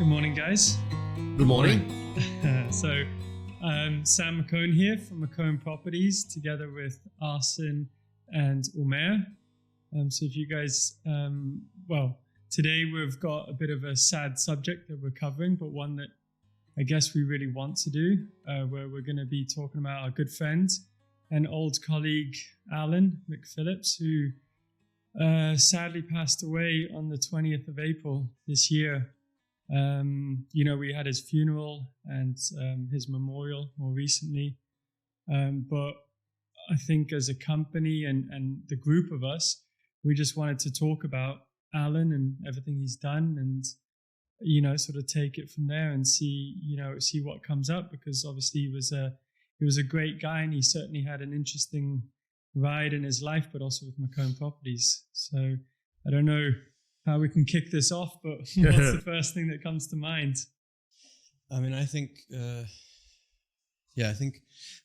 Good morning, guys. Good morning. So, Sam McCone here from McCone Properties, together with Arsen and Umair. So if you guys, today we've got a bit of a sad subject that we're covering, but one that I guess we really want to do, where we're going to be talking about our good friend and old colleague, Alan McPhillips, who sadly passed away on the 20th of April this year. We had his funeral and his memorial more recently. But I think as a company and the group of us, we just wanted to talk about Alan and everything he's done and, sort of take it from there and see what comes up, because obviously he was a great guy and he certainly had an interesting ride in his life, but also with McCone Properties. So I don't know how we can kick this off, but what's the first thing that comes to mind? I think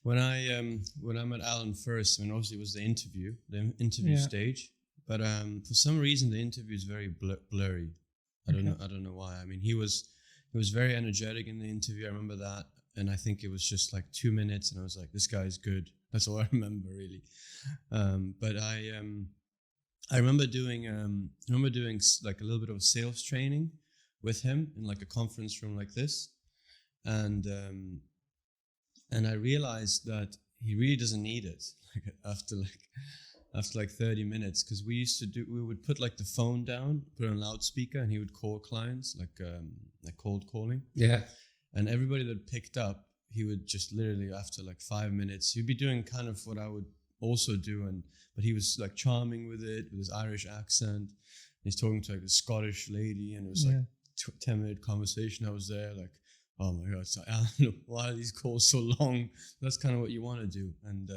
when I met Alan first, obviously it was the interview stage, but for some reason the interview is very blurry. I don't know why. He was very energetic in the interview. I remember that, and I think it was just like 2 minutes, and I was like, this guy is good. That's all I remember really. But I remember doing like a little bit of sales training with him in like a conference room like this, and I realized that he really doesn't need it after 30 minutes, because we would put like the phone down, put it on loudspeaker, and he would call clients like cold calling. Yeah. And everybody that picked up, he would just literally after like 5 minutes, he'd be doing kind of what I would also do, but he was like charming with it, with his Irish accent. He's talking to like a Scottish lady, and it was like 10-minute conversation. I was there like, oh my God, so Alan, why are these calls so long? That's kind of what you want to do. And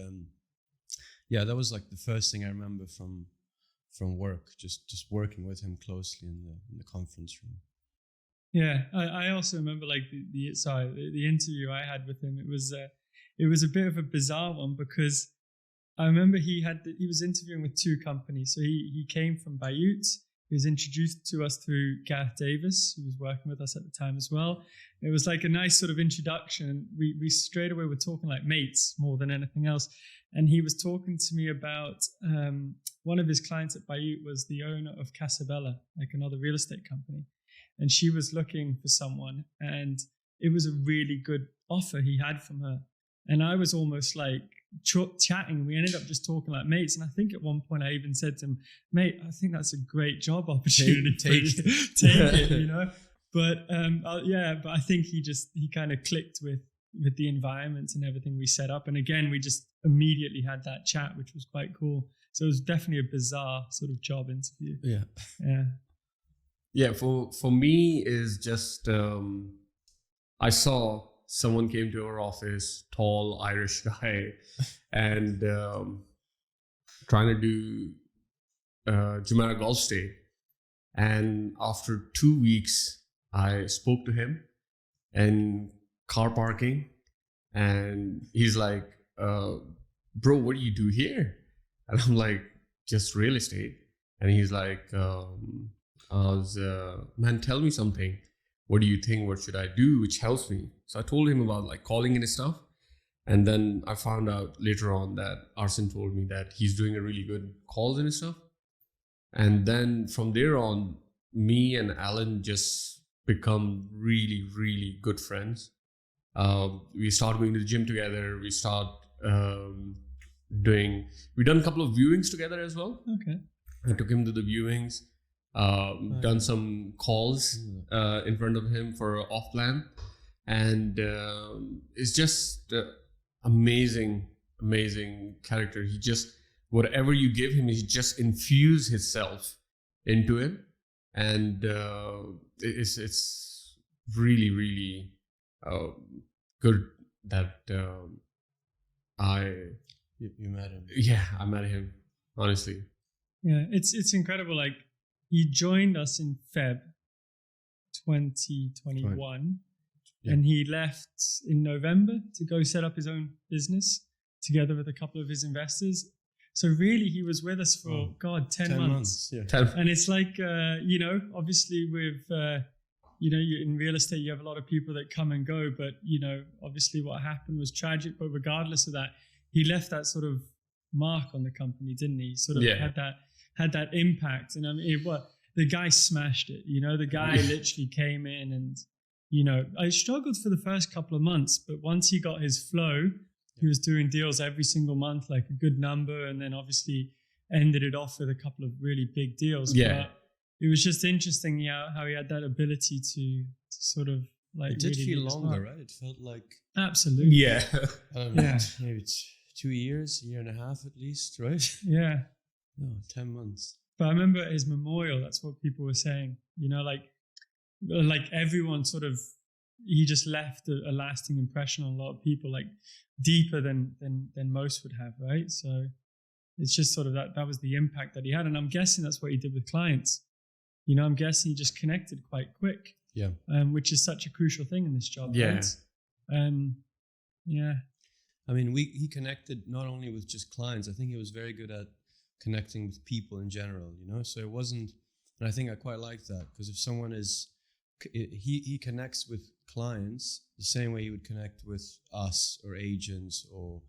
that was like the first thing I remember from work, just working with him closely in the conference room. Yeah, I also remember like the interview I had with him. It was a bit of a bizarre one, because I remember he was interviewing with two companies. So he came from Bayut. He was introduced to us through Gareth Davis, who was working with us at the time as well. It was like a nice sort of introduction. We straight away were talking like mates more than anything else. And he was talking to me about one of his clients at Bayut was the owner of Casabella, like another real estate company. And she was looking for someone, and it was a really good offer he had from her. And I was almost like chatting. We ended up just talking like mates. And I think at one point I even said to him, mate, I think that's a great job opportunity. Take it, But but I think he kind of clicked with the environment and everything we set up. And again, we just immediately had that chat, which was quite cool. So it was definitely a bizarre sort of job interview. Yeah. Yeah. Yeah, for me is just I saw someone came to our office, tall Irish guy, and trying to do Jumeirah Golf Stay. And after 2 weeks, I spoke to him in car parking, and he's like, bro, what do you do here? And I'm like, just real estate. And he's like, man, tell me something. What do you think? What should I do? Which helps me. So I told him about like calling and stuff. And then I found out later on that Arsen told me that he's doing a really good calls and stuff. And then from there on, me and Alan just become really, really good friends. We start going to the gym together. We start we've done a couple of viewings together as well. Okay. I took him to the viewings. Done some calls in front of him for off plan, and it's just amazing character. He just, whatever you give him, he just infuse himself into it, and it's really, really good that you met him. Yeah, I met him, honestly. Yeah, it's incredible. Like, he joined us in Feb 2021, and he left in November to go set up his own business together with a couple of his investors. So really, he was with us for 10 months. Yeah. And it's like, obviously with in real estate, you have a lot of people that come and go, but, obviously what happened was tragic. But regardless of that, he left that sort of mark on the company, didn't he? Sort of had that impact. And I mean, the guy smashed it. The guy literally came in and, I struggled for the first couple of months, but once he got his flow, he was doing deals every single month, like a good number, and then obviously ended it off with a couple of really big deals. Yeah. But it was just interesting how he had that ability to sort of like. It did really feel longer, right? It felt like absolutely. Yeah. I don't know, maybe it's 2 years, 1.5 years at least, right? Yeah. No, 10 months. But I remember at his memorial, that's what people were saying. Like everyone sort of, he just left a lasting impression on a lot of people, like deeper than most would have, right? So it's just sort of that was the impact that he had. And I'm guessing that's what he did with clients. I'm guessing he just connected quite quick. Yeah. Which is such a crucial thing in this job. Yeah. Right? Yeah. I mean, he connected not only with just clients. I think he was very good at connecting with people in general, So it wasn't, and I think I quite like that, because if someone he connects with clients the same way he would connect with us or agents, or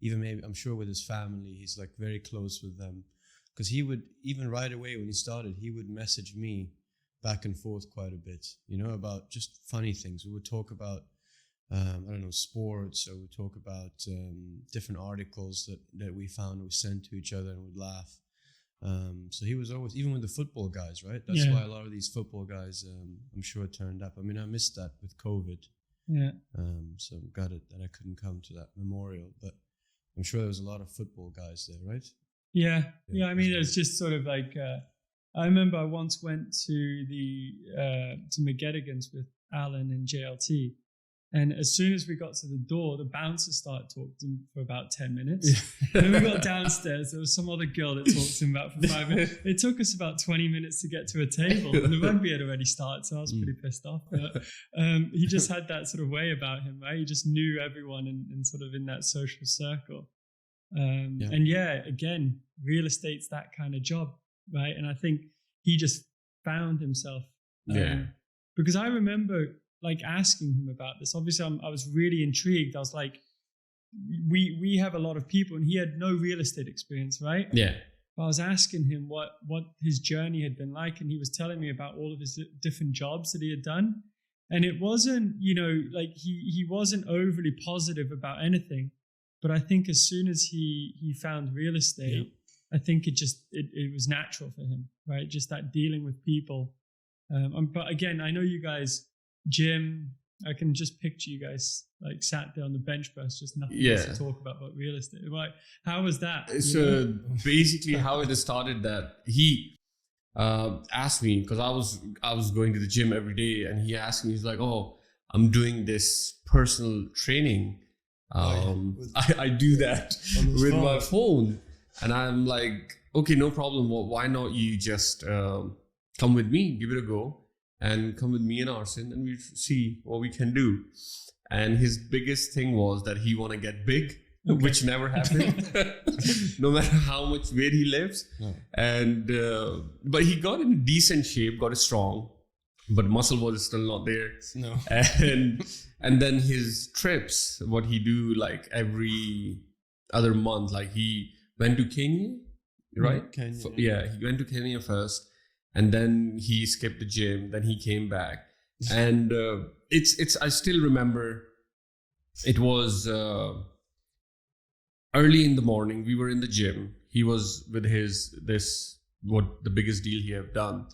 even maybe, I'm sure, with his family. He's like very close with them, because he would, even right away when he started, he would message me back and forth quite a bit, about just funny things. We would talk about sports, or we would talk about different articles that we found, we sent to each other, and would laugh. So he was always, even with the football guys, right? That's why a lot of these football guys, I'm sure, turned up. I mean, I missed that with COVID. Yeah. So got it that I couldn't come to that memorial, but I'm sure there was a lot of football guys there, right? Yeah. I mean, it was just sort of like, I remember I once went to to McGettigan's with Alan and JLT. And as soon as we got to the door, the bouncer started talking to him for about 10 minutes. Yeah. Then we got downstairs. There was some other girl that talked to him about for 5 minutes. It took us about 20 minutes to get to a table. And the rugby had already started, so I was pretty pissed off. But he just had that sort of way about him, right? He just knew everyone and sort of in that social circle. And again, real estate's that kind of job, right? And I think he just found himself. Because I remember like asking him about this. Obviously, I was really intrigued. I was like, we have a lot of people, and he had no real estate experience, right? Yeah. But I was asking him what his journey had been like, and he was telling me about all of his different jobs that he had done. And it wasn't, like he wasn't overly positive about anything. But I think as soon as he found real estate, I think it was natural for him, right? Just that dealing with people. But again, I know you guys, Jim, I can just picture you guys like sat there on the bench press, just nothing else to talk about but real estate. Right? How was that? So basically, how it started, that he asked me, because I was going to the gym every day, and he asked me, he's like, "Oh, I'm doing this personal training. I do that with my phone," and I'm like, "Okay, no problem. Well, why not you just come with me, give it a go." And come with me and Arsene, and we see what we can do. And his biggest thing was that he want to get big, which never happened, no matter how much weight he lifts. No. And but he got in decent shape, got strong, but muscle was still not there. No. And then his trips, what he do like every other month, like he went to Kenya, right? Kenya. He went to Kenya first. And then he skipped the gym. Then he came back, and it's. I still remember. It was early in the morning. We were in the gym. He was with the biggest deal he have done.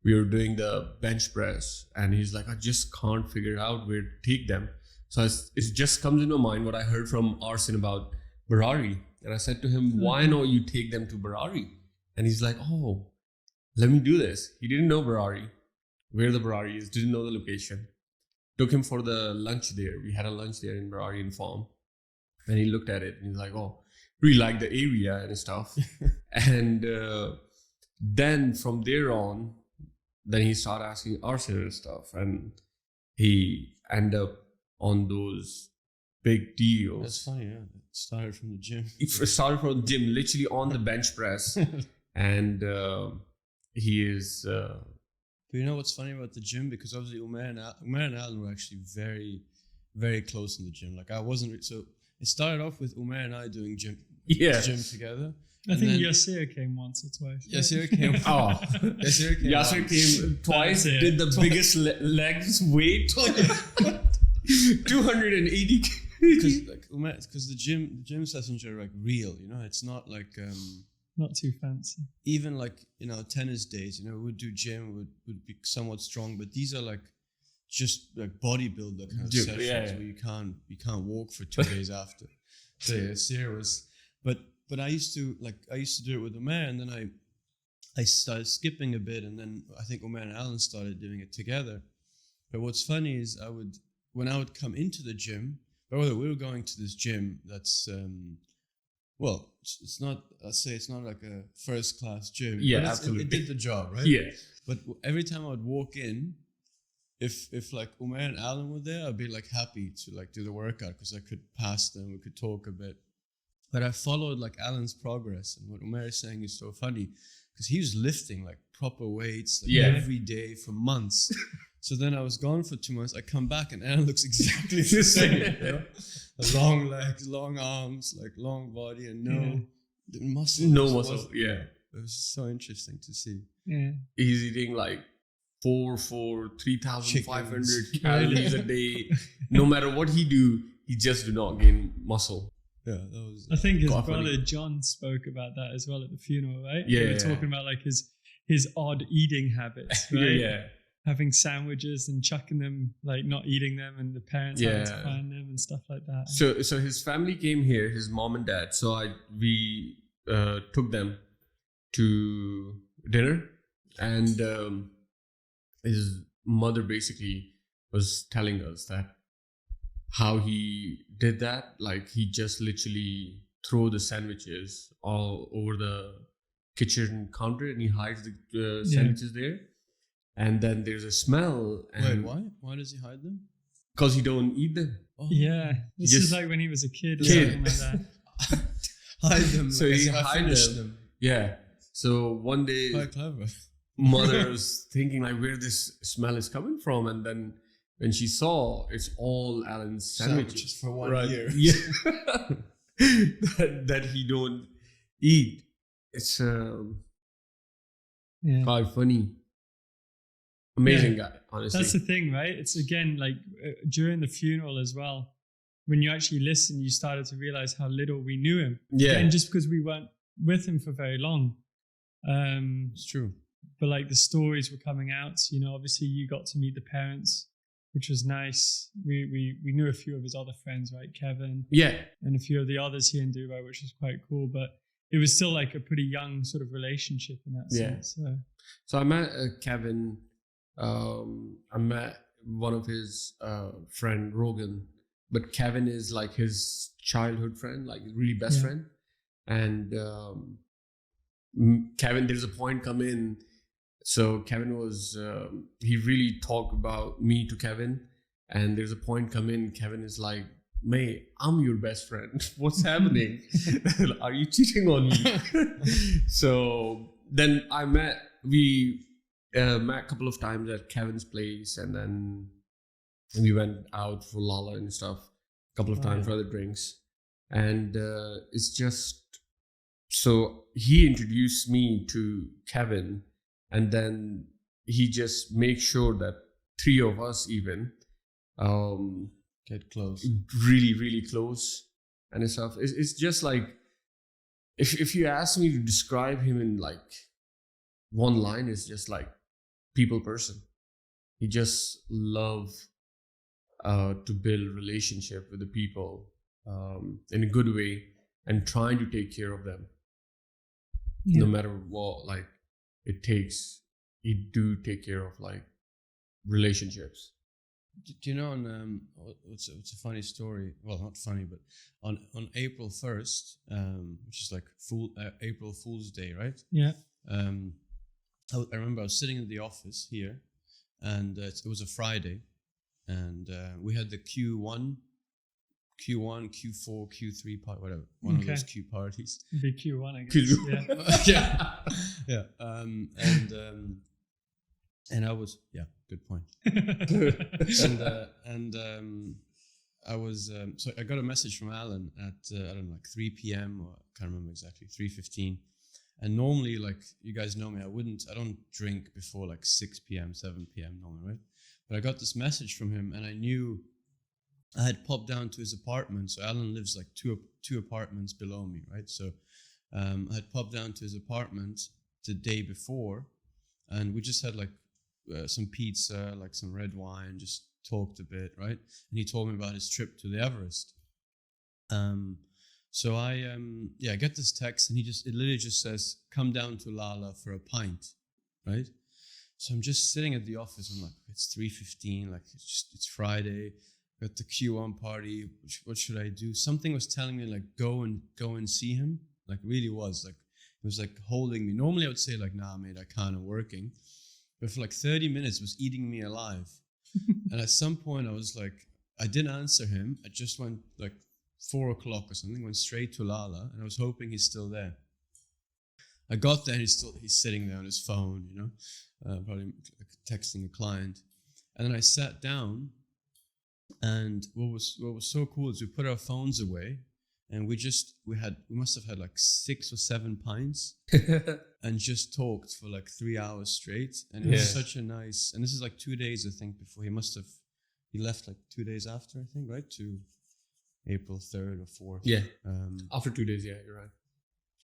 We were doing the bench press, and he's like, "I just can't figure out where to take them." So it just comes into mind what I heard from Arsene about Barari, and I said to him, "Why not you take them to Barari?" And he's like, "Oh, let me do this." He didn't know Barari, where the Barari is, didn't know the location. Took him for the lunch there. We had a lunch there in Barari Farm. And he looked at it and he's like, "Oh, really like the area and stuff." And then from there on, then he started asking Arsene and stuff. And he ended up on those big deals. That's funny, yeah. It started from the gym. It started from the gym, literally on the bench press. And he is But you know what's funny about the gym? Because obviously Umair and Alan were actually very, very close in the gym. Like I wasn't, so it started off with Umair and I doing gym together. I think Yasir came once or twice. Yasir came. Yasir came twice. Did the biggest legs weight, 280. Because the gym sessions are like real. You know, it's not like. Not too fancy. Even like, tennis days, we'd do gym, would be somewhat strong, but these are like just like bodybuilder kind of sessions where you can't walk for 2 days after. So yeah, serious. But I used to do it with Umair, and then I started skipping a bit, and then I think Umair and Alan started doing it together. But what's funny is when I would come into the gym, we were going to this gym that's well, it's not. I'd say it's not like a first class gym. Yeah, but absolutely. It did the job, right? Yeah. But every time I would walk in, if like Umair and Alan were there, I'd be like happy to like do the workout because I could pass them, we could talk a bit. But I followed like Alan's progress, and what Umair is saying is so funny because he was lifting like proper weights every day for months. So then I was gone for 2 months. I come back and Alan looks exactly the same. Long legs, long arms, like long body, and no muscle. No muscle. Yeah, it was so interesting to see. Yeah, he's eating like 3,500 calories a day. No matter what he do, he just do not gain muscle. Yeah, that was. I think his brother John spoke about that as well at the funeral, right? Yeah, we were talking about like his odd eating habits, right? Yeah. Having sandwiches and chucking them, like not eating them, and the parents having to find them and stuff like that. So his family came here, his mom and dad. So we took them to dinner, and his mother basically was telling us that how he did that. Like he just literally throw the sandwiches all over the kitchen counter, and he hides the sandwiches there. And then there's a smell. And wait, why? Why does he hide them? Because he don't eat them. Oh. Yeah, this is like when he was a kid or something like that. Hide them. So he hide them. Yeah. So one day, quite clever. Mother was thinking like where this smell is coming from, and then when she saw it's all Alan's sandwiches for 1 year. Yeah. that he don't eat. It's quite funny. Amazing guy, honestly. That's the thing, right? It's again like during the funeral as well. When you actually listen, you started to realize how little we knew him. Yeah. And just because we weren't with him for very long. It's true. But like the stories were coming out, obviously you got to meet the parents, which was nice. We knew a few of his other friends, right? Kevin. Yeah. And a few of the others here in Dubai, which was quite cool. But it was still like a pretty young sort of relationship in that sense. So I met Kevin. I met one of his friend Rogan, but Kevin is like his childhood friend, like really best friend. And Kevin, there's a point come in. So Kevin was he really talked about me to Kevin, and there's a point come in. Kevin is like, "Mate, I'm your best friend. What's happening? Are you cheating on me?" So then we met a couple of times at Kevin's place, and then we went out for Lala and stuff a couple of times for other drinks. And it's just, so he introduced me to Kevin, and then he just makes sure that three of us even get close, really, really close and stuff. It's just like, if you ask me to describe him in like one line, it's just like people person. He just love to build relationship with the people in a good way, and trying to take care of them no matter what like it takes. He do take care of like relationships. Do you know it's a funny story, well, not funny, but on April 1st, which is like April Fool's Day, right? I remember I was sitting in the office here, and it was a Friday, and we had the Q1, Q4, Q3 part, whatever, one of those Q parties. The Q1, I guess. Yeah. And And I was, good point. I was, so I got a message from Alan at, I don't know, like 3 p.m. or I can't remember exactly, 3:15. And normally, like, you guys know me, I don't drink before like 6 p.m., 7 p.m. normally, right? But I got this message from him and I knew I had popped down to his apartment. So Alan lives like two apartments below me, right? So I had popped down to his apartment the day before and we just had like some pizza, like some red wine, just talked a bit, right? And he told me about his trip to the Everest. So I get this text and it literally just says, come down to Lala for a pint, right? So I'm just sitting at the office. I'm like, it's 3:15, like it's Friday, got the Q1 party. What should I do? Something was telling me like, go and see him. Like really was like, it was like holding me. Normally I would say like, nah, mate, I can't, I'm working. But for like 30 minutes it was eating me alive. And at some point I was like, I didn't answer him. I just went like 4 o'clock or something, went straight to Lala and I was hoping he's still there. I got there and he's sitting there on his phone, you know, probably texting a client. And then I sat down and what was so cool is we put our phones away and we must have had like 6 or 7 pints and just talked for like 3 hours straight. And it was such a nice, and this is like 2 days, I think, before he left like 2 days after, I think, right? To April 3rd or 4th. Yeah. After 2 days, yeah, you're right.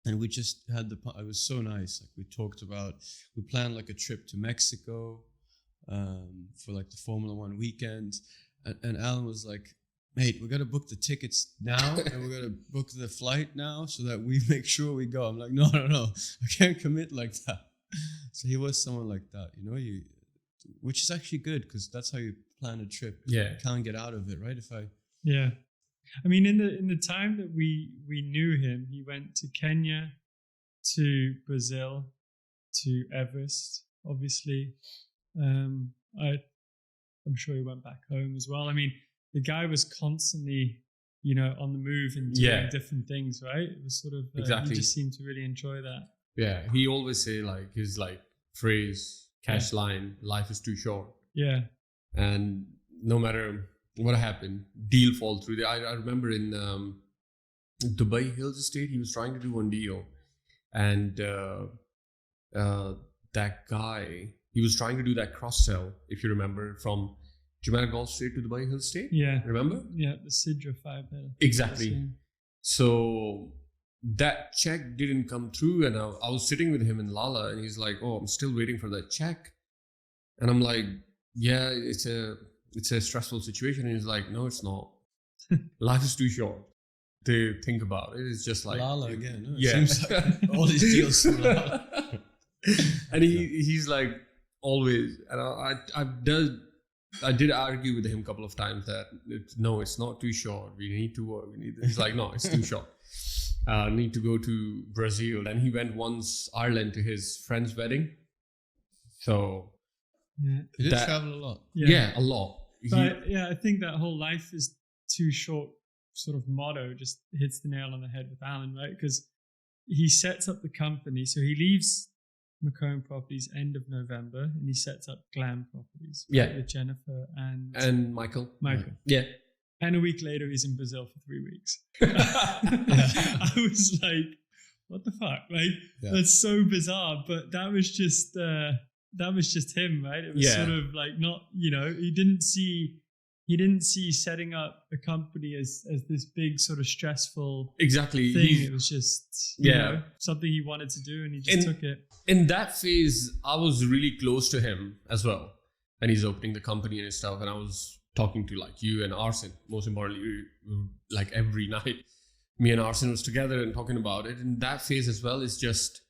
And we just had it was so nice. Like we planned like a trip to Mexico for like the Formula One weekend. And Alan was like, mate, we got to book the tickets now and we got to book the flight now so that we make sure we go. I'm like, no, I can't commit like that. So he was someone like that, you know, which is actually good because that's how you plan a trip. Yeah. You can't get out of it, right? Yeah. I mean, in the time that we knew him, he went to Kenya, to Brazil, to Everest, obviously. I'm sure he went back home as well. I mean, the guy was constantly, you know, on the move and doing different things, right? It was sort of, exactly. He just seemed to really enjoy that. Yeah, he always say like his like phrase, cash line, life is too short. Yeah. And no matter what happened, deal fall through. I remember in Dubai Hills Estate, he was trying to do one deal. And that guy, he was trying to do that cross-sell, if you remember, from Jumeirah Golf Street to Dubai Hills Estate. Yeah. Remember? Yeah, the Sidra 5-bed. Exactly. So that check didn't come through and I was sitting with him in Lala and he's like, oh, I'm still waiting for that check. And I'm like, yeah, it's a stressful situation. And he's like, no, it's not. Life is too short to think about it. It's just like Lala again. No? Yeah. Seems like all these deals from Lala. And he's like always, and I did argue with him a couple of times that it's not too short. We need to work. He's like, no, it's too short. Need to go to Brazil. And he went once Ireland to his friend's wedding. So he did travel a lot. Yeah, a lot. But I think that whole life is too short sort of motto just hits the nail on the head with Alan, right? Because he sets up the company. So he leaves McCone Properties end of November and he sets up Glam Properties with Jennifer and Michael. Yeah. And a week later he's in Brazil for 3 weeks. I was like, what the fuck? Like that's so bizarre. But that was just him, right? It was sort of like not, you know, he didn't see setting up a company as this big sort of stressful thing. It was just you know, something he wanted to do and he just took it. In that phase, I was really close to him as well. And he's opening the company and stuff. And I was talking to like you and Arsene. Most importantly, like every night, me and Arsene was together and talking about it. And that phase as well is just,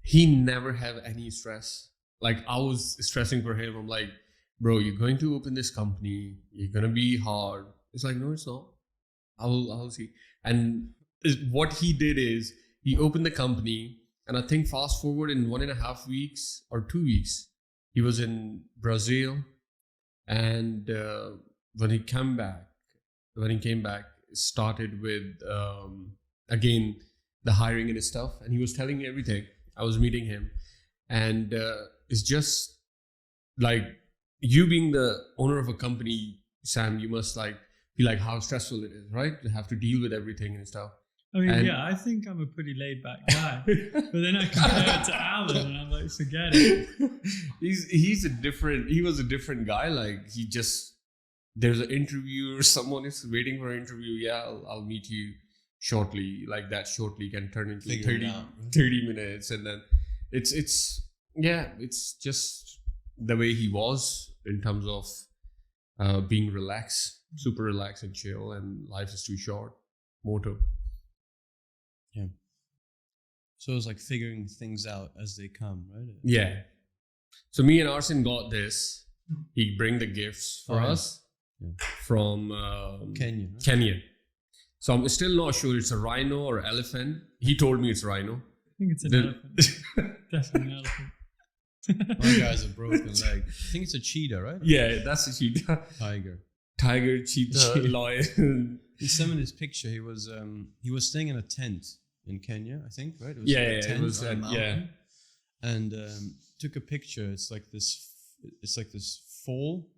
he never had any stress. Like I was stressing for him. I'm like, bro, you're going to open this company. You're going to be hard. It's like, no, it's not. I'll see. And what he did is he opened the company. And I think fast forward in 1.5 weeks or 2 weeks, he was in Brazil. And when he came back, it started with, again, the hiring and stuff. And he was telling me everything. I was meeting him. And it's just like you being the owner of a company, Sam, you must like be like how stressful it is, right? To have to deal with everything and stuff. I mean, I think I'm a pretty laid back guy, but then I compare it to Alan, and I'm like, forget it. He was a different guy. Like there's an interview or someone is waiting for an interview. Yeah, I'll meet you shortly. Like that shortly can turn into 30 minutes, and then it's just the way he was in terms of being relaxed, super relaxed and chill, and life is too short. Motto. Yeah. So it's like figuring things out as they come, right? Yeah. So me and Arsen got this. He bring the gifts for us from Kenya. Right? Kenya. So I'm still not sure it's a rhino or elephant. He told me it's rhino. I think it's an elephant. Definitely an elephant. My guy's a broken leg. I think it's a cheetah, right? Yeah, that's a cheetah. Tiger, cheetah, lion. In some of this picture, he was staying in a tent in Kenya, I think, right? It was on a mountain, and took a picture. It's like this fall.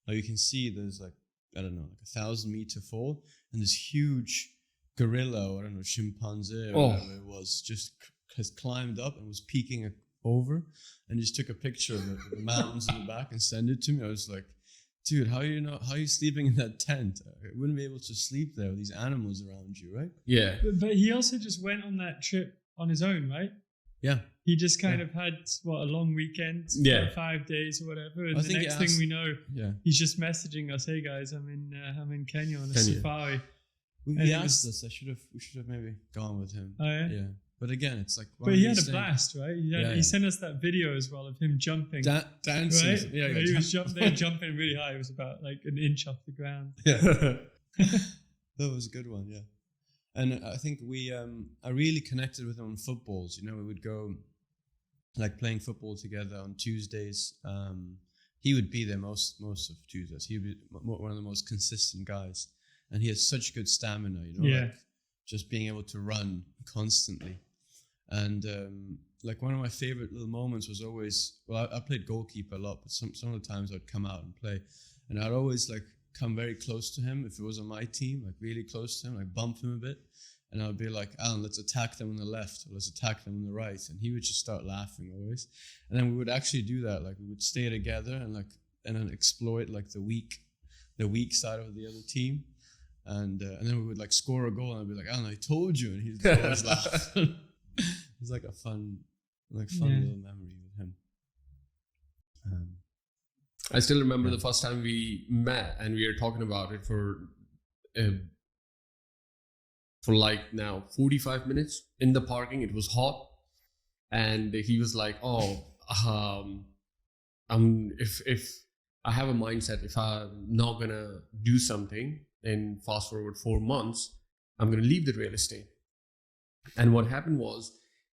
Like you can see there's like, I don't know, like 1,000-meter fall, and this huge gorilla, or I don't know, chimpanzee or whatever it was, just has climbed up and was peeking over, and just took a picture of the mountains in the back and sent it to me. I was like, dude, how are you sleeping in that tent? I wouldn't be able to sleep there with these animals around you, right? Yeah. But he also just went on that trip on his own, right? Yeah. He just kind of had, a long weekend, 5 days or whatever. And the next thing we know, he's just messaging us, hey guys, I'm in Kenya on a safari. He asked us, we should have maybe gone with him. Oh, yeah? Yeah. But again, it's like... But he had a blast, right? He sent us that video as well of him jumping. Dancing. Right? Yeah, he was jumping really high. It was about like an inch off the ground. Yeah. That was a good one, yeah. And I think I really connected with him on footballs. You know, we would go like playing football together on Tuesdays. He would be there most of Tuesdays. He would be one of the most consistent guys. And he has such good stamina, you know, like just being able to run constantly. And like one of my favorite little moments was always, I played goalkeeper a lot, but some of the times I'd come out and play, and I'd always like come very close to him if it was on my team, like really close to him, like bump him a bit, and I'd be like, Alan, let's attack them on the left, or let's attack them on the right, and he would just start laughing always, and then we would actually do that, like we would stay together and then exploit like the weak side of the other team, and then we would like score a goal, and I'd be like, Alan, I told you, and he'd always laugh. It's like a fun little memory with him. I still remember the first time we met, and we were talking about it for like now 45 minutes in the parking. It was hot, and he was like, if I have a mindset, if I'm not gonna do something in fast forward 4 months, I'm gonna leave the real estate. And what happened was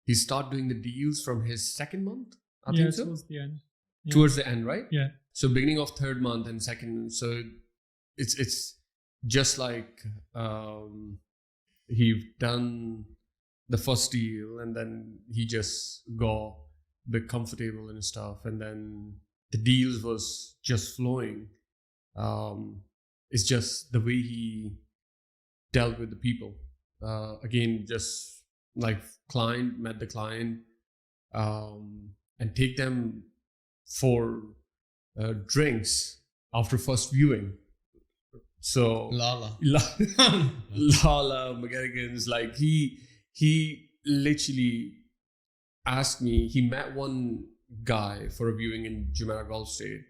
he started doing the deals from his second month. I think so. Towards the end. Yeah. Towards the end, right? Yeah. So beginning of third month and second. So it's just like he done the first deal, and then he just got a bit comfortable and stuff, and then the deals was just flowing. It's just the way he dealt with the people. Again, just like met the client, and take them for drinks after first viewing. So Lala McGarrigan's, like he literally asked me. He met one guy for a viewing in Jumeirah Gulf State,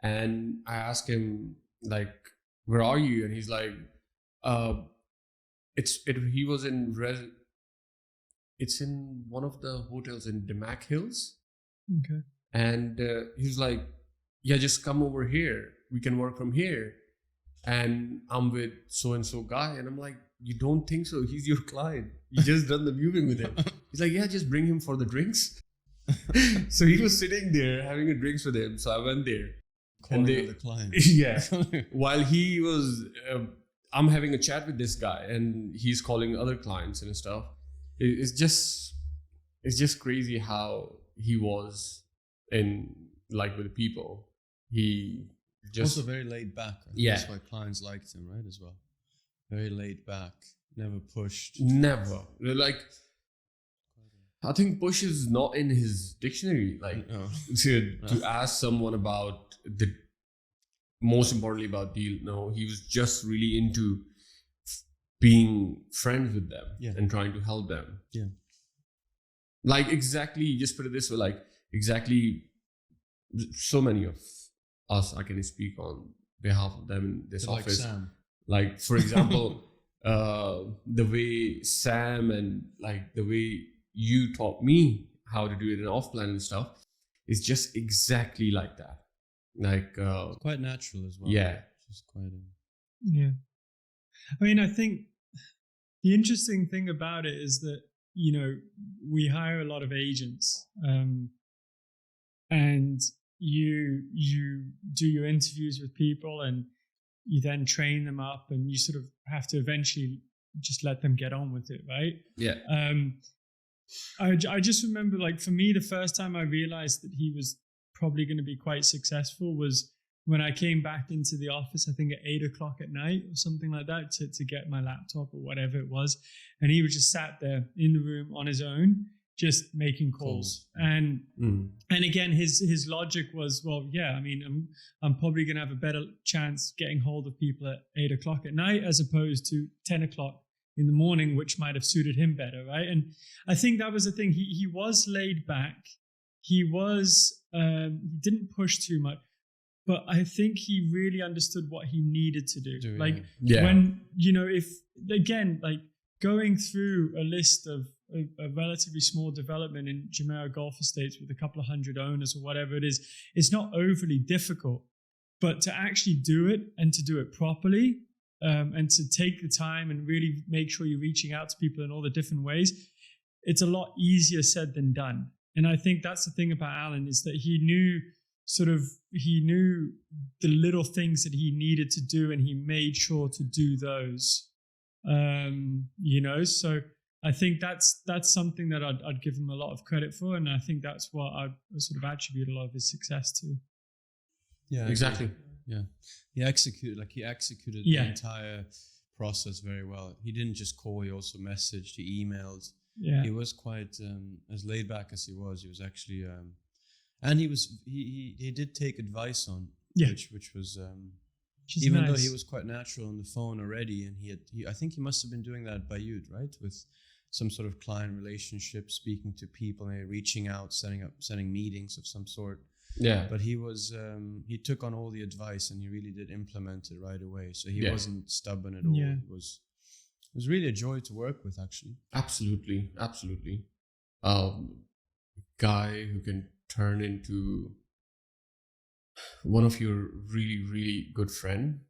and I asked him like, where are you? And he's like, he was in it's in one of the hotels in Damac Hills. Okay. And he was like, yeah, just come over here. We can work from here. And I'm with so-and-so guy. And I'm like, you don't think so? He's your client. You just done the viewing with him. He's like, yeah, just bring him for the drinks. So he was sitting there having a drinks with him. So I went there. Calling the client. Yeah. While he was, I'm having a chat with this guy, and he's calling other clients and stuff. It's just crazy how he was in like with people. He just also very laid back. I think Yeah. That's why clients liked him, right? As well. Very laid back, never pushed. never like. I think push is not in his dictionary. Like No. to ask someone about the most importantly about deal. No, he was just really into being friends with them and trying to help them. Yeah. Like exactly, just put it this way, like exactly so many of us, I can speak on behalf of them in this Like office. Sam. Like, for example, the way Sam and like the way you taught me how to do it in off plan and stuff is just exactly like that. Like, It's quite natural as well. Yeah. Just quite. Yeah. I mean, I think the interesting thing about it is that, you know, we hire a lot of agents, and you do your interviews with people, and you then train them up, and you sort of have to eventually just let them get on with it, right? Yeah. I just remember, like, for me, the first time I realized that he was probably going to be quite successful was when I came back into the office, I think at 8:00 at night or something like that, to get my laptop or whatever it was. And he was just sat there in the room on his own, just making calls. And again, his logic was, well, yeah, I mean, I'm probably going to have a better chance getting hold of people at 8:00 at night as opposed to 10:00 in the morning, which might have suited him better, right? And I think that was the thing. He was laid back. He was he didn't push too much, but I think he really understood what he needed to do. When, you know, if again, like going through a list of a relatively small development in Jumeirah Golf Estates with a couple of hundred owners or whatever it is, it's not overly difficult. But to actually do it and to do it properly, and to take the time and really make sure you're reaching out to people in all the different ways, it's a lot easier said than done. And I think that's the thing about Alan, is that he knew the little things that he needed to do, and he made sure to do those. You know, so I think that's something that I'd give him a lot of credit for, and I think that's what I sort of attribute a lot of his success to. Yeah, exactly. Yeah, he executed the entire process very well. He didn't just call; he also messaged, he emailed. Yeah, he was quite as laid back as he was. He was actually, and he did take advice on, which was. Even though he was quite natural on the phone already, and I think he must have been doing that at Bayud, right? With some sort of client relationship, speaking to people, maybe reaching out, setting meetings of some sort. Yeah. But he was, he took on all the advice, and he really did implement it right away. So he wasn't stubborn at all. Yeah. It was really a joy to work with, actually. Absolutely. Guy who can turn into one of your really, really good friend.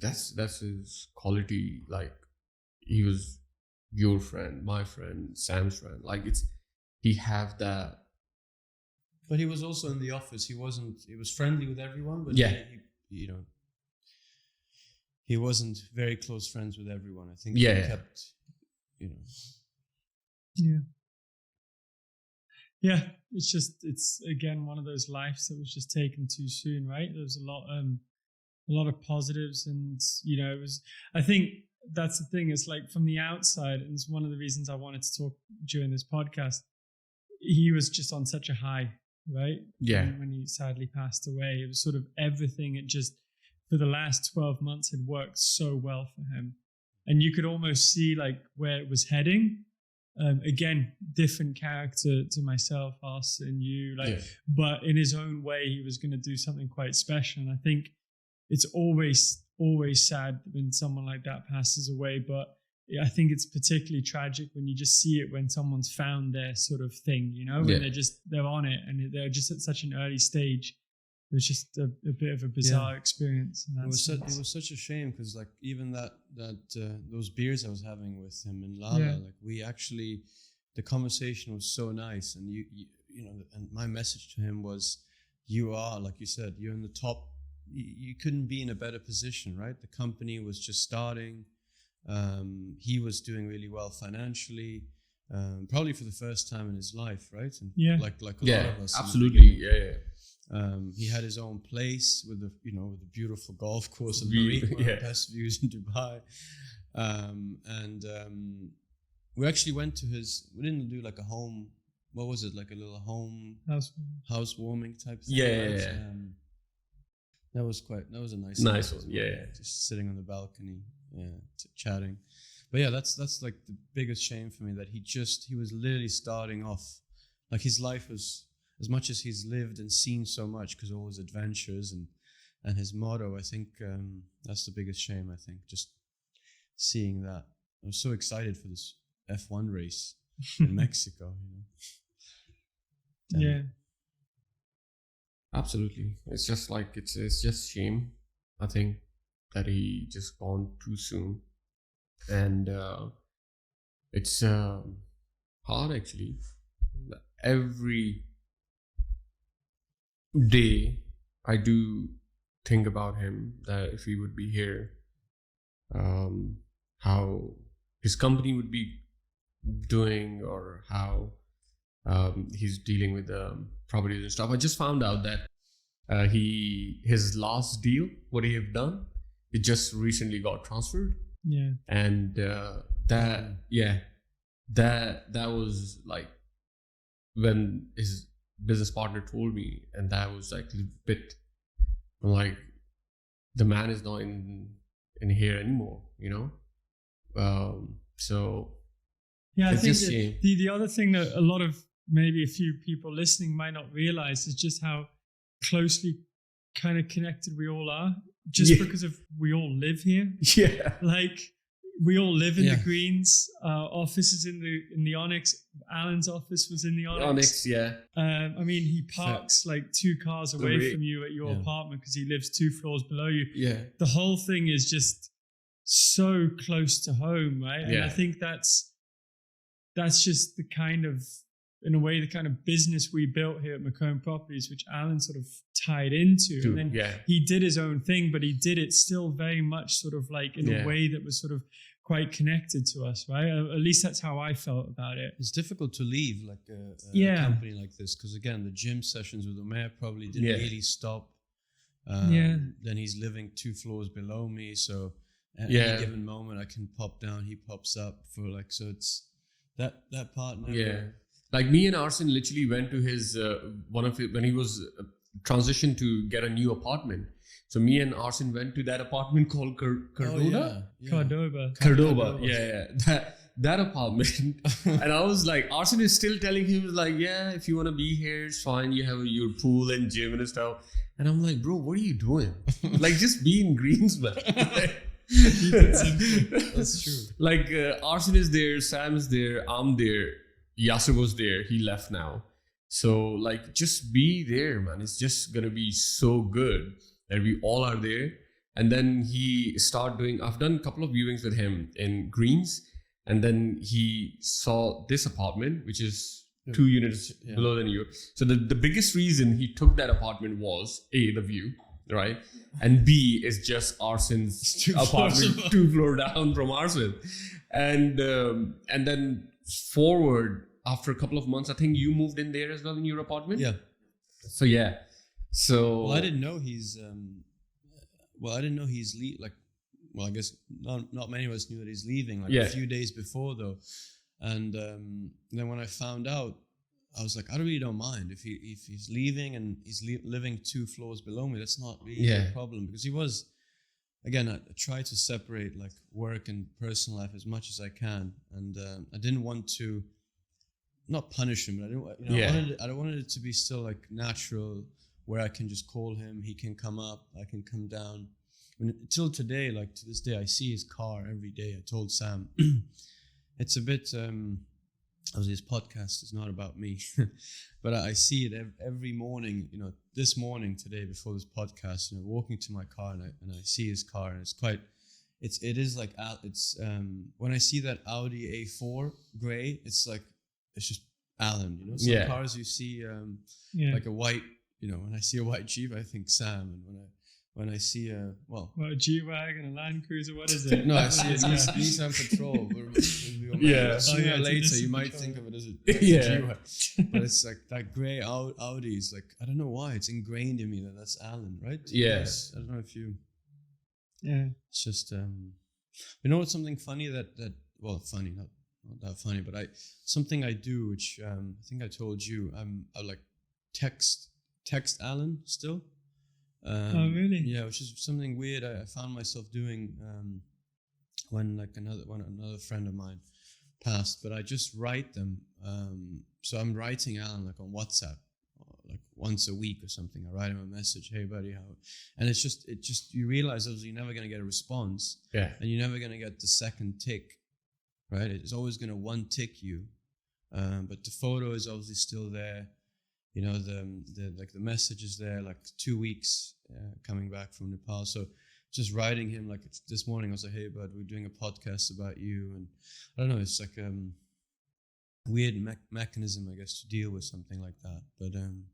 That's his quality. Like, he was your friend, my friend, Sam's friend. Like, he have that. But he was also in the office. He was friendly with everyone, but he wasn't very close friends with everyone. I think he kept, Yeah, it's again one of those lives that was just taken too soon, right? There was a lot of positives, and it was. I think that's the thing. It's like from the outside, and it's one of the reasons I wanted to talk during this podcast. He was just on such a high, right? Yeah. When he sadly passed away, it was sort of everything. It just for the last 12 months had worked so well for him, and you could almost see like where it was heading. Again, different character to myself, us, and you, but in his own way, he was going to do something quite special. And I think it's always sad when someone like that passes away. But I think it's particularly tragic when you just see it when someone's found their sort of thing, when they're on it and they're just at such an early stage. It was just a bit of a bizarre experience. It was such a shame because like even that those beers I was having with him in Lala, like we actually, the conversation was so nice, and and my message to him was, you are, like you said, you're in the top. You couldn't be in a better position, right? The company was just starting. He was doing really well financially, probably for the first time in his life, right? And like a lot of us. Absolutely, He had his own place with a beautiful golf course and marina, one of the best views in Dubai. We actually went to we didn't do like a home. What was it? Like a little housewarming type thing. Yeah. That was a nice one. Yeah. Just sitting on the balcony, chatting. But yeah, that's like the biggest shame for me, that he was literally starting off, like his life was, as much as he's lived and seen so much because of all his adventures and his motto, I think that's the biggest shame, I think, just seeing that. I was so excited for this F1 race in Mexico, Yeah. Absolutely. It's just like, it's just shame, I think, that he just gone too soon. And it's hard, actually. Every day I do think about him, that if he would be here, how his company would be doing, or how he's dealing with properties and stuff. I just found out that his last deal, what he have done, it just recently got transferred. Yeah. And that was like, when his business partner told me, and that was like a bit, I'm like, the man is not in here anymore, so yeah, I it's think just that the other thing that maybe a few people listening might not realize is just how closely kind of connected we all are, just because of we all live here. Yeah. Like, we all live in the Greens. Our office is in the Onyx. Alan's office was in the Onyx. Yeah. I mean, he parks like 2 cars away from you at your apartment because he lives 2 floors below you. Yeah. The whole thing is just so close to home, right? And I think that's just the kind of, in a way, the kind of business we built here at McComb Properties, which Alan sort of tied into. And then he did his own thing, but he did it still very much sort of like in a way that was sort of quite connected to us, right? At least that's how I felt about it. It's difficult to leave like a company like this, because again, the gym sessions with Umair probably didn't really stop. Then he's living 2 floors below me, so at any given moment I can pop down, he pops up for like, so it's that part never. Like me and Arsen literally went to his when he was transitioned to get a new apartment. So me and Arsen went to that apartment called Cordoba. That apartment. And I was like, Arsen is still telling him, like, if you want to be here, it's fine. You have your pool and gym and stuff. And I'm like, bro, what are you doing? Like, just be in Greens, man. That's true. Like, Arsen is there, Sam is there, I'm there. Yasser was there. He left now. So, like, just be there, man. It's just going to be so good that we all are there. And then he started doing, I've done a couple of viewings with him in Greens. And then he saw this apartment, which is 2 units below than you. So the biggest reason he took that apartment was A, the view, right? And B, is just Arsen's apartment 2 floors down from Arsen. And then forward, after a couple of months, I think you moved in there as well in your apartment. Yeah. So well, I didn't know he's I guess not many of us knew that he's leaving. Like a few days before though, and then when I found out, I was like, I really don't mind if he's leaving and he's living 2 floors below me. That's not really a problem, because he was. Again, I try to separate like work and personal life as much as I can, and I didn't want to not punish him, but I wanted it to be still like natural, where I can just call him, he can come up, I can come down. Till today, like to this day, I see his car every day. I told Sam, it's a bit. Obviously, this podcast is not about me, but I see it every morning. This morning, today, before this podcast, walking to my car and I see his car, and it is like when I see that Audi A4 gray, it's just Alan. Some cars you see like a white. When I see a white Jeep, I think Sam, and when I see a G-Wagon, a Land Cruiser, what is it? no, I see a Nissan Patrol. Sooner or later, you might think of it as a G-Wagon, but it's like that grey Audi is like, I don't know why it's ingrained in me that's Alan, right? Yes. I don't know if you. Yeah. It's just you know what's something funny funny, not that funny, but something I do, which I think I told you, I like text Alan still. Oh really? Yeah, which is something weird I found myself doing when like another friend of mine passed, but I just write them. So I'm writing Alan like on WhatsApp, like once a week or something. I write him a message, hey buddy, how? And it's just you realize obviously you're never gonna get a response, and you're never gonna get the second tick, right? It's always gonna one tick you, but the photo is obviously still there. You know, the message is there, like 2 weeks coming back from Nepal. So just writing him, like this morning I was like, hey bud, we're doing a podcast about you, and I don't know, it's like weird mechanism, I guess, to deal with something like that. But and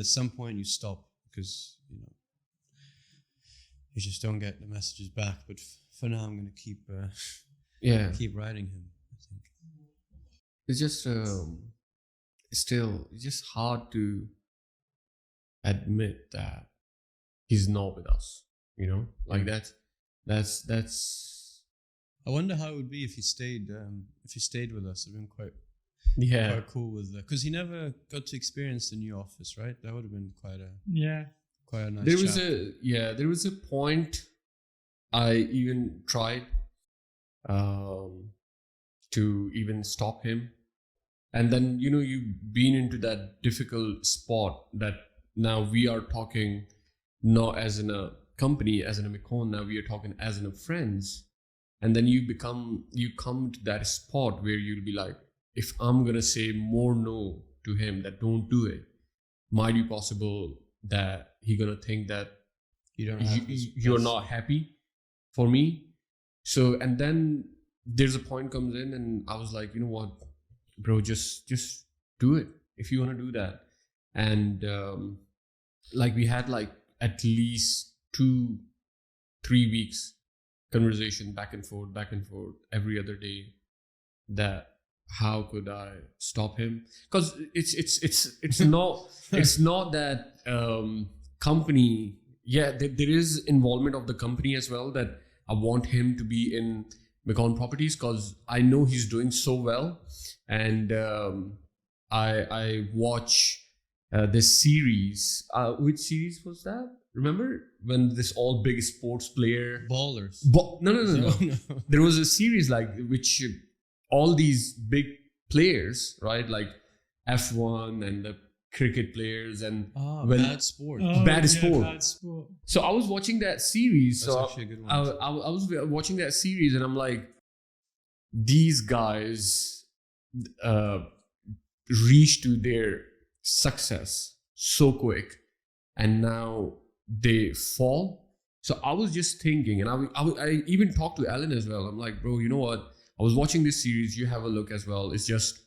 at some point you stop because you just don't get the messages back. But for now, I'm going to keep writing him, I think. It's just still, it's just hard to admit that he's not with us, like that's I wonder how it would be if he stayed with us. It'd been quite cool with that, because he never got to experience the new office, right? That would have been quite a nice there was a point I even tried to even stop him. And then, you've been into that difficult spot that now we are talking not as in a company, as in a Mekon, now we are talking as in a friends. And then you come to that spot where you'll be like, if I'm going to say more no to him, that don't do it, might be possible that he going to think that you're not happy for me. So, and then there's a point comes in and I was like, you know what? Bro, just do it if you want to do that. And we had like at least 2-3 weeks conversation back and forth every other day, that how could I stop him? Because it's not that company. Yeah, there is involvement of the company as well, that I want him to be in Mekon Properties because I know he's doing so well. And I watch this series. Which series was that? Remember when this all big sports player Ballers? No. There was a series like which all these big players, right? Like F1 and the cricket players and Bad Sport. Bad Sport. Bad Sport. So I was watching that series. That's actually a good one. I was watching that series and I'm like, these guys reach to their success so quick, and now they fall. So I was just thinking, and I even talked to Alan as well. I'm like, bro, you know what? I was watching this series. You have a look as well. It's just,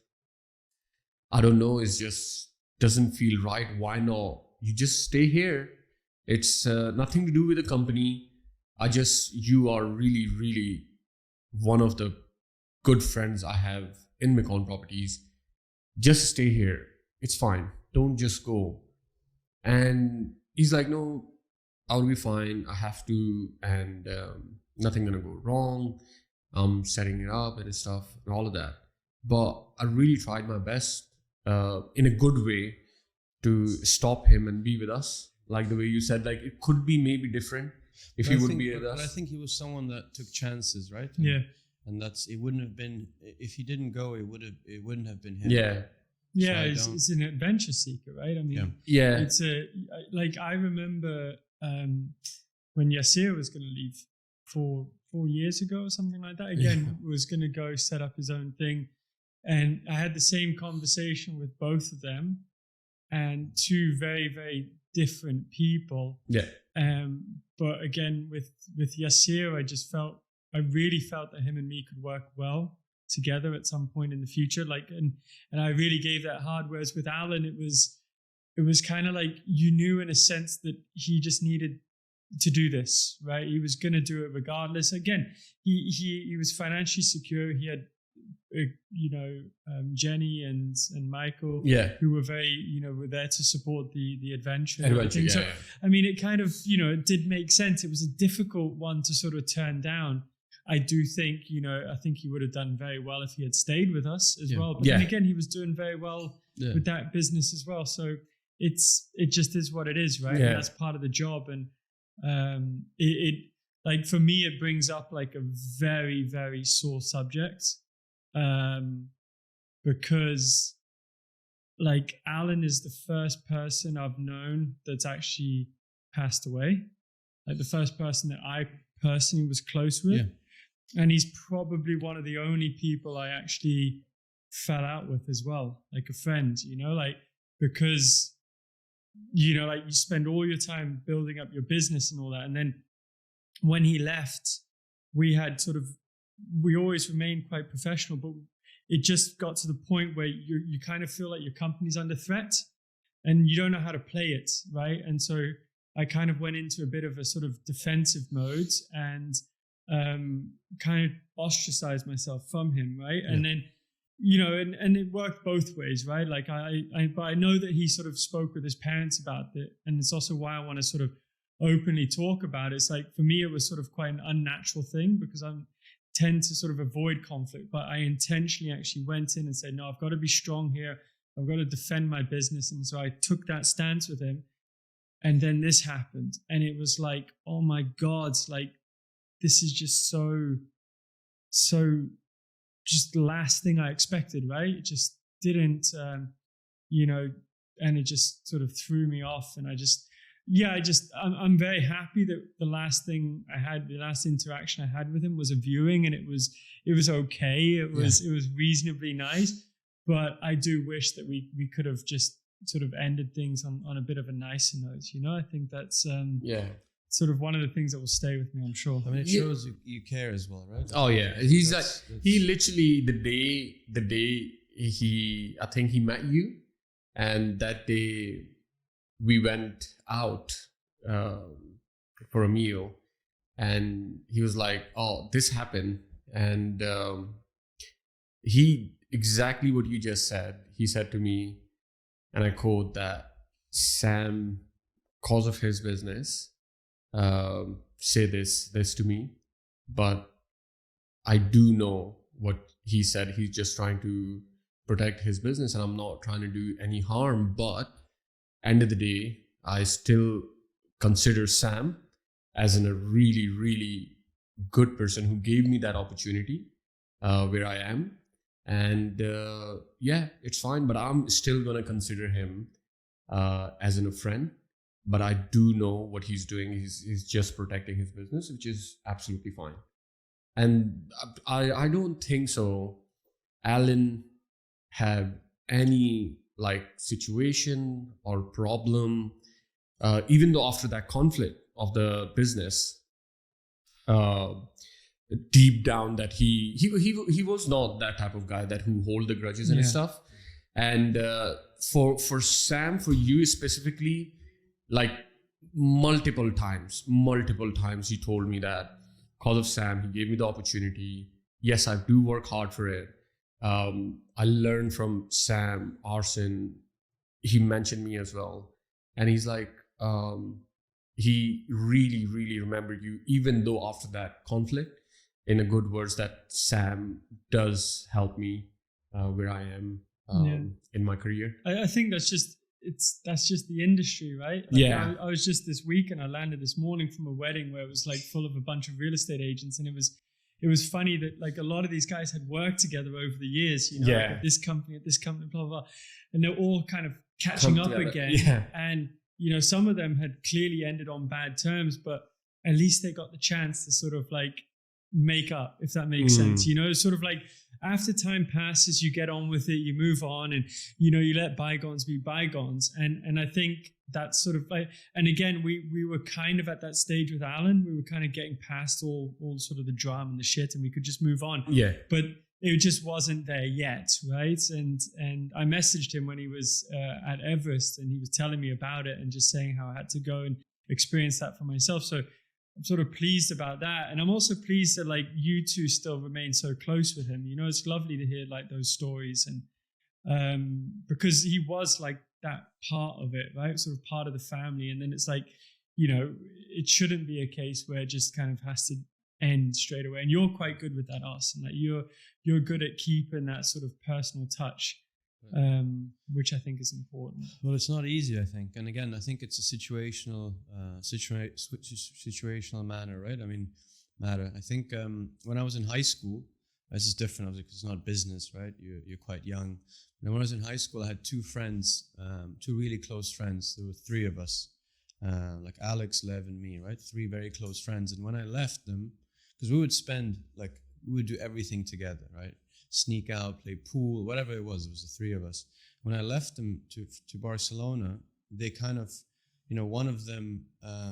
I don't know. It's just doesn't feel right. Why not? You just stay here. It's nothing to do with the company. You are really, really one of the good friends I have in Mekon Properties. Just stay here. It's fine. Don't just go. And he's like, no, I'll be fine. I have to, and nothing gonna go wrong. I'm setting it up and stuff and all of that. But I really tried my best in a good way to stop him and be with us. Like the way you said, like it could be maybe different if he would be with us. But I think he was someone that took chances, right? And it wouldn't have been, if he didn't go, it wouldn't have been him. Yeah. Yeah, he's an adventure seeker, right? I mean, it's I remember when Yasir was going to leave 4 years ago or something like that. Again, was going to go set up his own thing. And I had the same conversation with both of them, and two very, very different people. Yeah. But again, with Yasir, I really felt that him and me could work well together at some point in the future. And I really gave that hard. Whereas with Alan, it was kind of like you knew in a sense that he just needed to do this, right? He was going to do it regardless. Again, he was financially secure. He had, Jenny and Michael, who were very, were there to support the adventure. So, I mean, it kind of, it did make sense. It was a difficult one to sort of turn down. I do think, I think he would have done very well if he had stayed with us as well. But then again, he was doing very well with that business as well. So it just is what it is, right? And that's part of the job. And it like, for me, it brings up like a very, very sore subject, because like Alan is the first person I've known that's actually passed away, like the first person that I personally was close with. And he's probably one of the only people I actually fell out with as well, like a friend, like, because like you spend all your time building up your business and all that. And then when he left, we always remained quite professional, but it just got to the point where you kind of feel like your company's under threat and you don't know how to play it, right? And so I kind of went into a bit of a sort of defensive mode and kind of ostracized myself from him, right? And then, and it worked both ways, right? Like but I know that he sort of spoke with his parents about it, and it's also why I want to sort of openly talk about it. It's like, for me, it was sort of quite an unnatural thing because I tend to sort of avoid conflict, but I intentionally actually went in and said, no, I've got to be strong here. I've got to defend my business. And so I took that stance with him, and then this happened, and it was like, oh my God, like, this is just so just the last thing I expected, right? It just didn't, and it just sort of threw me off. And I'm very happy that the last interaction I had with him was a viewing, and it was okay. It was reasonably nice, but I do wish that we could have just sort of ended things on a bit of a nicer note. I think that's, sort of one of the things that will stay with me, I'm sure. I mean, it shows you care as well, right? Oh yeah, he's he literally the day I think he met you, and that day we went out for a meal, and he was like, "Oh, this happened," and he exactly what you just said. He said to me, and I quote, that Sam, cause of his business, say this to me, but I do know what he said. He's just trying to protect his business, and I'm not trying to do any harm. But end of the day, I still consider Sam as a really, really good person who gave me that opportunity where I am. And it's fine, but I'm still gonna consider him as a friend. But I do know what he's doing. He's just protecting his business, which is absolutely fine. And I don't think so Alan had any like situation or problem, even though after that conflict of the business, deep down that he was not that type of guy that who hold the grudges and stuff. And for Sam, for you specifically, like multiple times he told me that because of Sam, he gave me the opportunity. Yes, I do work hard for it. I learned from Sam, Arsen. He mentioned me as well. And he's like, he really, really remembered you, even though after that conflict, in a good words, that Sam does help me where I am in my career. I think that's just the industry, right? Like I was just this week, and I landed this morning from a wedding where it was like full of a bunch of real estate agents, and it was funny that like a lot of these guys had worked together over the years, like at this company, blah, blah, blah, and they're all kind of catching up again. And some of them had clearly ended on bad terms, but at least they got the chance to sort of like make up, if that makes sense. Sort of like after time passes, you get on with it, you move on, and you let bygones be bygones. And I think that's sort of like, and again, we were kind of at that stage with Alan. We were kind of getting past all sort of the drama and the shit, and we could just move on. But it just wasn't there yet, right? And I messaged him when he was at Everest, and he was telling me about it and just saying how I had to go. And experienced that for myself. So I'm sort of pleased about that. And I'm also pleased that like you two still remain so close with him. You know, it's lovely to hear like those stories, and because he was like that part of it, right? Sort of part of the family. And then it's like, you know, it shouldn't be a case where it just kind of has to end straight away. And you're quite good with that, Arsene. Like you're good at keeping that sort of personal touch, which I think is important. Well, it's not easy, I think. And again, I think it's a situational manner, right? I mean, matter. I think when I was in high school, this is different, obviously, because it's not business, right? You're quite young. And when I was in high school, I had two friends, two really close friends. There were three of us, like Alex, Lev, and me, right? Three very close friends. And when I left them, because we would do everything together, right? Sneak out, play pool, whatever it was the three of us. When I left them to Barcelona, they kind of, you know, one of them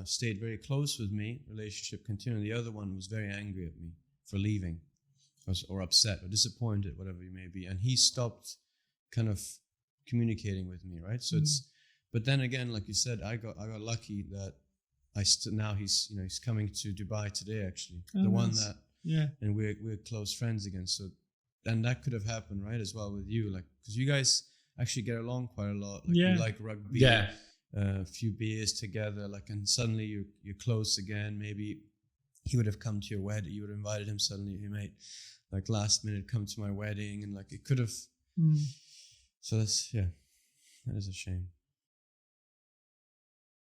stayed very close with me, relationship continued. The other one was very angry at me for leaving, or upset or disappointed, whatever you may be. And he stopped kind of communicating with me, right? So but then again, like you said, I got lucky that now he's coming to Dubai today, actually. The one that, and we're close friends again. So, and that could have happened, right, as well with you, like, because you guys actually get along quite a lot. Like, you like rugby, a few beers together, like, and suddenly you're close again. Maybe he would have come to your wedding. You would have invited him. Suddenly, he might, like, last minute come to my wedding, and like it could have. So that is a shame.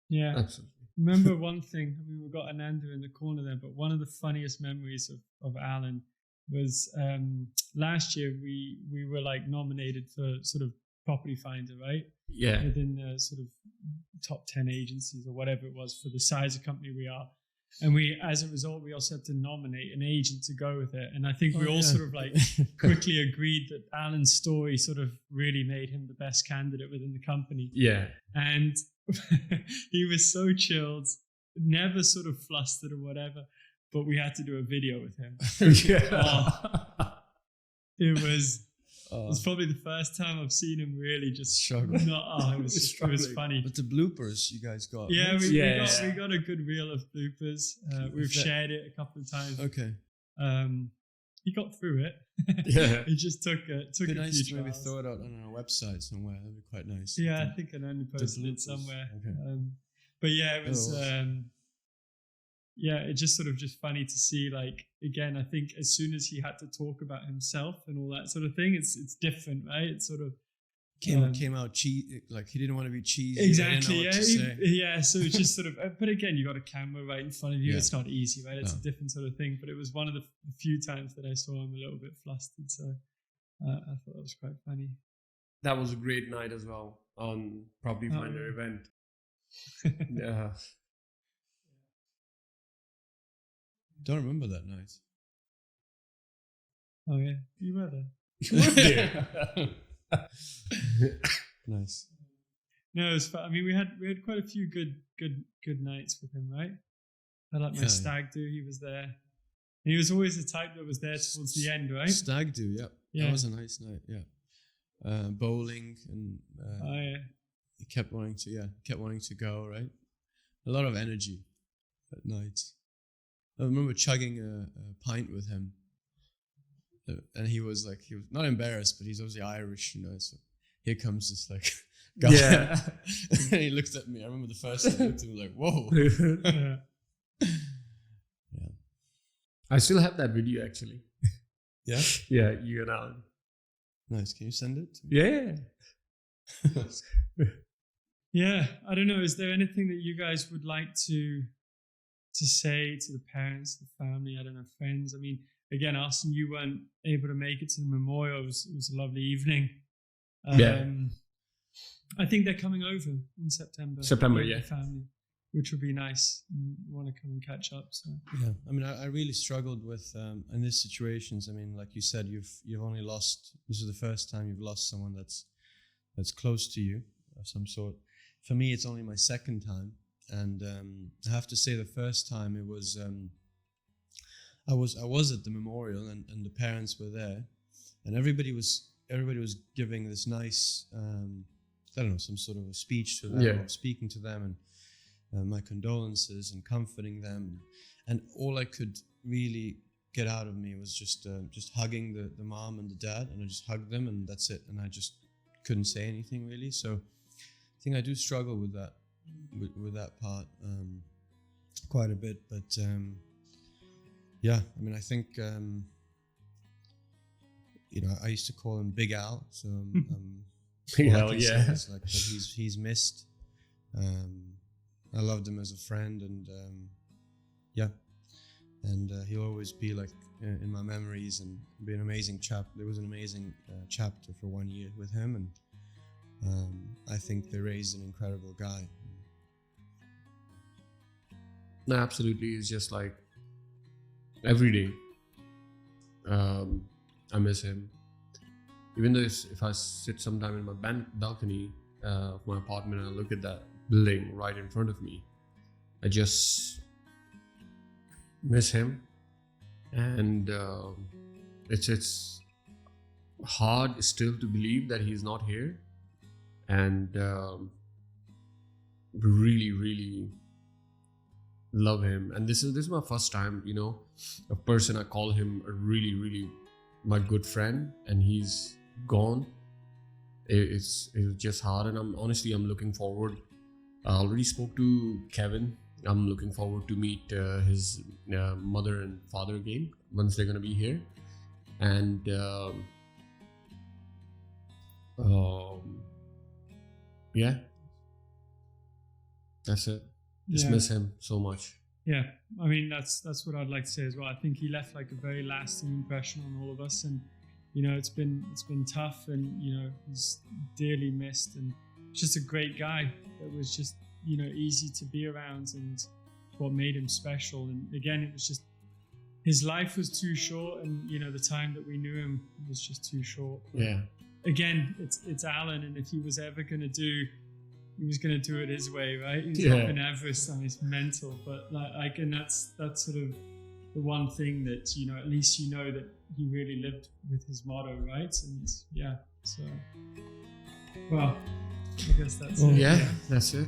Yeah, absolutely. Remember one thing, I mean, we've got Ananda in the corner there, but one of the funniest memories of Alan was last year we were like nominated for sort of Property Finder, right? Yeah. Within the sort of top 10 agencies or whatever it was for the size of company we are. And as a result, we also had to nominate an agent to go with it. And I think we all sort of like quickly agreed that Alan's story sort of really made him the best candidate within the company. Yeah. And he was so chilled, never sort of flustered or whatever, but we had to do a video with him. It was probably the first time I've seen him really just struggle. It was funny. But the bloopers you guys got. Yeah, right? we got a good reel of bloopers. We've shared it a couple of times. Okay. He got through it. Yeah. It just took a few nice to trials. maybe throw it out on our website somewhere. That'd be quite nice. Yeah, I think I only posted it somewhere. Okay. But yeah, it was. It just sort of just funny to see, like, again, I think as soon as he had to talk about himself and all that sort of thing, it's different, right? It's sort of came out cheesy, like he didn't want to be cheesy. Exactly, yeah. So it's just sort of, but again, you got a camera right in front of you. Yeah. It's not easy, right? It's a different sort of thing. But it was one of the few times that I saw him a little bit flustered. So I thought that was quite funny. That was a great night as well on Property Finder event. Yeah. Don't remember that night. Oh yeah, you were there. Nice. No, it was fun. I mean, we had quite a few good nights with him, right? I like my stag do. He was there. And he was always the type that was there towards the end, right? Stag do, yeah. That was a nice night, yeah. Bowling and he kept wanting to go, right? A lot of energy at night. I remember chugging a pint with him, and he was not embarrassed, but he's obviously Irish, you know. So here comes this like guy, and he looked at me. I remember the first time I looked at him like, "Whoa!" Yeah. I still have that video actually. Yeah. Yeah, you and Alan. Nice. Can you send it to me? Yeah. Yeah. I don't know. Is there anything that you guys would like to say to the parents, the family, I don't know, friends? I mean, again, Arsene, you weren't able to make it to the memorial. It was a lovely evening. I think they're coming over in September. Yeah. The family, which would be nice. Want to come and catch up. So yeah, I mean, I really struggled with in these situations. I mean, like you said, you've only lost. This is the first time you've lost someone that's close to you of some sort. For me, it's only my second time. And I have to say, the first time it was, I was at the memorial, and the parents were there, and everybody was giving this nice, I don't know, some sort of a speech to them, or speaking to them, my condolences and comforting them, and all I could really get out of me was just hugging the mom and the dad, and I just hugged them, and that's it, and I just couldn't say anything really. So I think I do struggle with that with that part quite a bit, but yeah, I mean, I think I used to call him Big Al, so Big Al, yeah, it's like, but he's missed. I loved him as a friend, and he'll always be like in my memories, and be an amazing chap. There was an amazing chapter for 1 year with him, and I think they raised an incredible guy. No, absolutely. It's just like every day I miss him. Even though if I sit sometime in my balcony of my apartment and I look at that building right in front of me, I just miss him. And it's hard still to believe that he's not here. And really, really love him. And this is my first time, a person I call him a really, really my good friend, and he's gone. It's just hard, and I'm looking forward. I already spoke to Kevin. I'm looking forward to meet his mother and father again once they're gonna be here, and yeah, that's it. Just miss him so much. Yeah, I mean that's what I'd like to say as well. I think he left like a very lasting impression on all of us, and it's been tough, and he's dearly missed, and just a great guy that was just easy to be around, and what made him special. And again, it was just his life was too short, and the time that we knew him was just too short. Yeah. Again, it's Alan, and if he was ever going to do. He was going to do it his way, right? He's up in Everest, and it's mental. But and that's sort of the one thing that at least that he really lived with his motto, right? And so well, I guess that's it. Yeah, that's it.